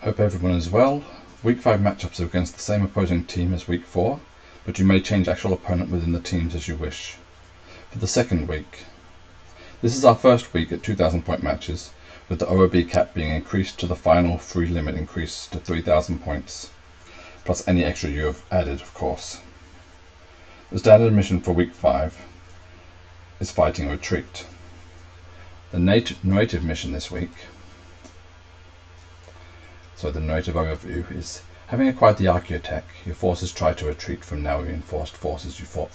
Hope everyone is well. Week 5 matchups are against the same opposing team as Week 4, but you may change actual opponent within the teams as you wish. For the second week, this is our first week at 2,000 point matches, with the OOB cap being increased to the final free limit increase to 3,000 points, plus any extra you have added, of course. The standard mission for Week 5 is Fighting a Retreat. The narrative mission this week, so the narrative overview, is having acquired the Archaeotech, your forces try to retreat from now reinforced forces you fought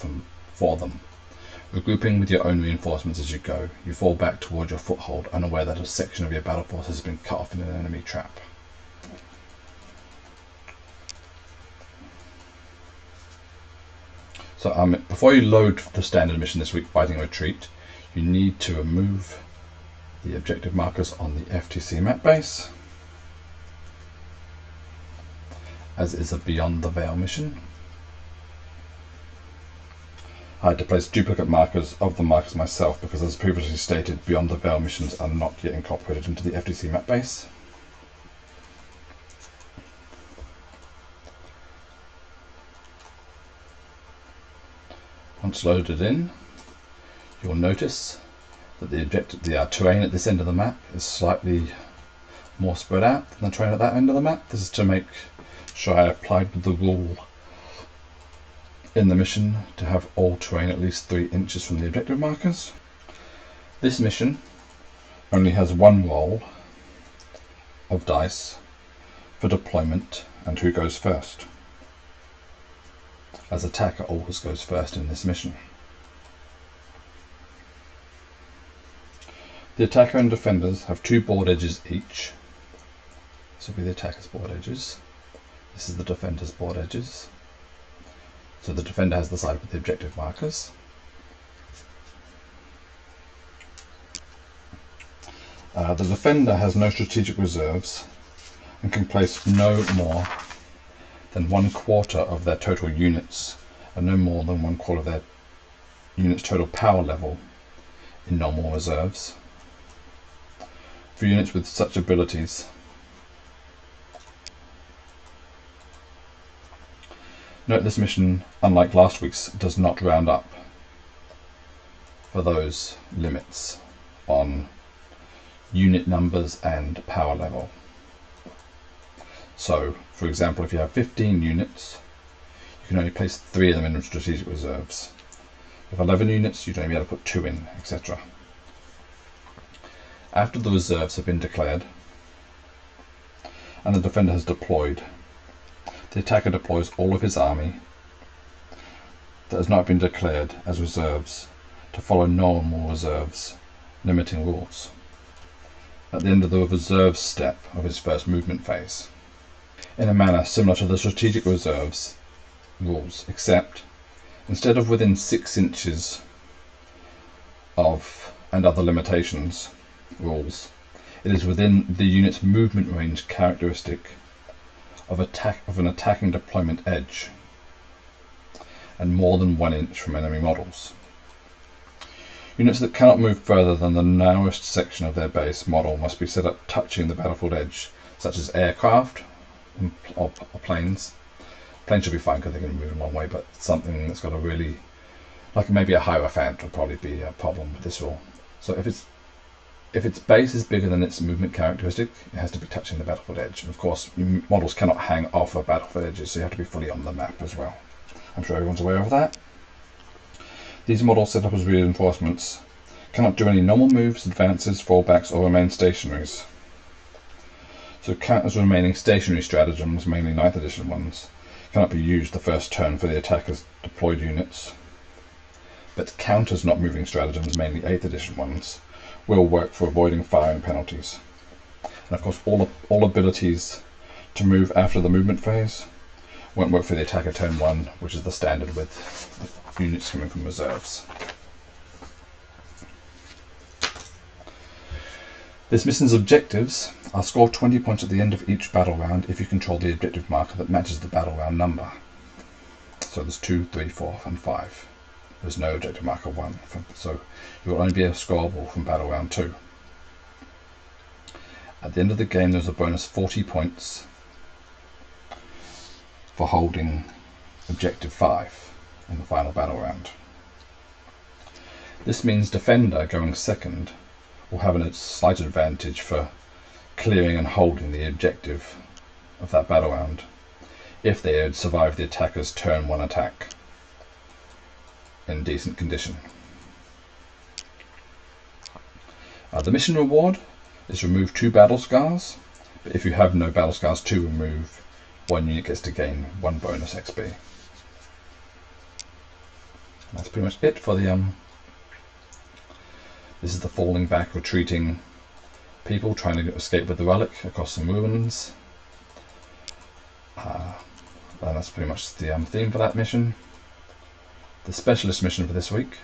for them. Regrouping with your own reinforcements as you go, you fall back toward your foothold, unaware that a section of your battle force has been cut off in an enemy trap. So before you load the standard mission this week, Fighting a Retreat, you need to remove the objective markers on the FTC map base, as is a Beyond the Veil mission. I had to place duplicate markers of the markers myself because, as previously stated, Beyond the Veil missions are not yet incorporated into the FTC map base. Once loaded in, you'll notice that the terrain at this end of the map is slightly more spread out than the terrain at that end of the map. This is to make sure I applied the rule in the mission to have all terrain at least 3 inches from the objective markers. This mission only has one roll of dice for deployment and who goes first, as attacker always goes first in this mission. The attacker and defenders have 2 board edges each. This will be the attacker's board edges. This is the defender's board edges. So the defender has the side with the objective markers. The defender has no strategic reserves and can place no more than 1/4 of their total units and no more than 1/4 of their units' total power level in normal reserves. For units with such abilities, note this mission, unlike last week's, does not round up for those limits on unit numbers and power level. So, for example, if you have 15 units, you can only place 3 of them in strategic reserves. If 11 units, you'd only be able to put 2 in, etc. After the reserves have been declared and the defender has deployed, the attacker deploys all of his army that has not been declared as reserves to follow normal reserves limiting rules at the end of the reserves step of his first movement phase, in a manner similar to the strategic reserves rules, except instead of within 6 inches of and other limitations rules, it is within the unit's movement range characteristic of an attacking deployment edge and more than 1 inch from enemy models. Units that cannot move further than the narrowest section of their base model must be set up touching the battlefield edge, such as aircraft or planes. Planes should be fine because they can move a long way, but something that's got a really, like maybe a Hierophant would probably be a problem with this rule. So if its base is bigger than its movement characteristic, it has to be touching the battlefield edge. And of course, models cannot hang off of battlefield edges, so you have to be fully on the map as well. I'm sure everyone's aware of that. These models set up as reinforcements cannot do any normal moves, advances, fallbacks, or remain stationaries. So counters remaining stationary stratagems, mainly 9th edition ones, cannot be used the first turn for the attacker's deployed units. But counters not moving stratagems, mainly 8th edition ones, will work for avoiding firing penalties. And of course, all abilities to move after the movement phase won't work for the attacker turn 1, which is the standard with units coming from reserves. This mission's objectives are score 20 points at the end of each battle round if you control the objective marker that matches the battle round number. So there's 2, 3, 4, and 5. There's no objective marker 1, so you will only be scoreable from battle round 2. At the end of the game, there's a bonus 40 points for holding Objective 5 in the final battle round. This means Defender going second will have a slight advantage for clearing and holding the objective of that battle round if they had survived the attacker's turn 1 attack in decent condition. The mission reward is remove 2 battle scars, but if you have no battle scars to remove, 1 unit gets to gain 1 bonus XP. That's pretty much it for the this is the falling back, retreating people trying to escape with the relic across some ruins. And that's pretty much the theme for that mission. The specialist mission for this week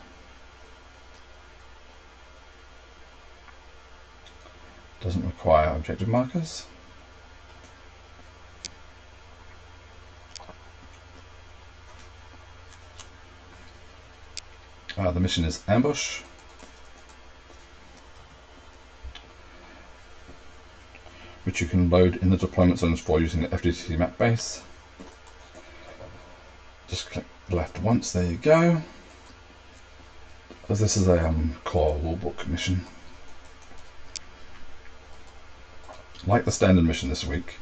doesn't require objective markers. The mission is Ambush. Which you can load in the deployment zones for using the FTTT map base. Just click left once, there you go. As this is a core rulebook mission. Like the standard mission this week,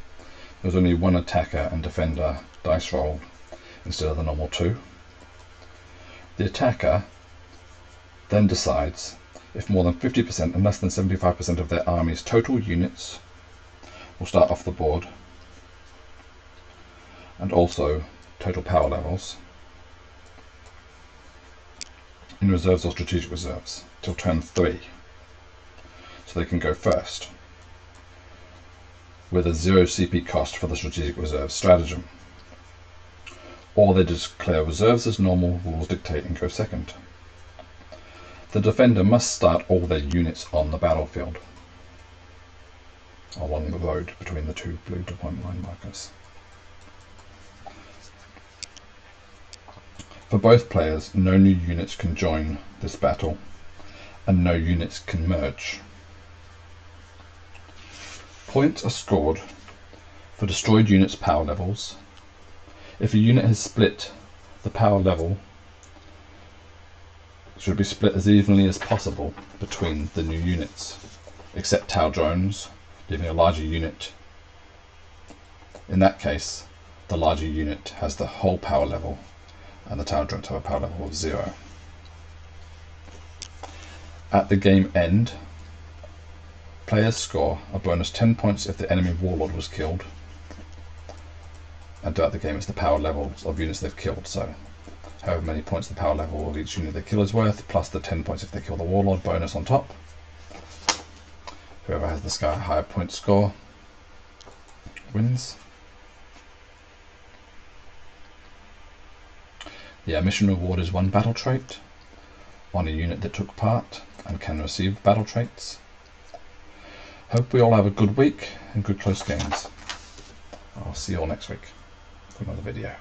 there's only 1 attacker and defender dice roll instead of the normal 2. The attacker then decides if more than 50% and less than 75% of their army's total units will start off the board, and also total power levels in reserves or strategic reserves till turn 3, so they can go first with a 0 CP cost for the strategic reserve stratagem, or they declare reserves as normal, rules dictate, and go second. The defender must start all their units on the battlefield along the road between the 2 blue deployment line markers. For both players, no new units can join this battle and no units can merge. Points are scored for destroyed units' power levels. If a unit has split, the power level should be split as evenly as possible between the new units, except Tau drones, leaving a larger unit. In that case, the larger unit has the whole power level and the Tau drones have a power level of 0. At the game end, players score a bonus 10 points if the enemy warlord was killed, and throughout the game it's the power levels of units they've killed, so however many points the power level of each unit they kill is worth, plus the 10 points if they kill the warlord bonus on top. Whoever has the higher point score wins. The mission reward is 1 battle trait on a unit that took part and can receive battle traits. Hope we all have a good week and good close games. I'll see you all next week for another video.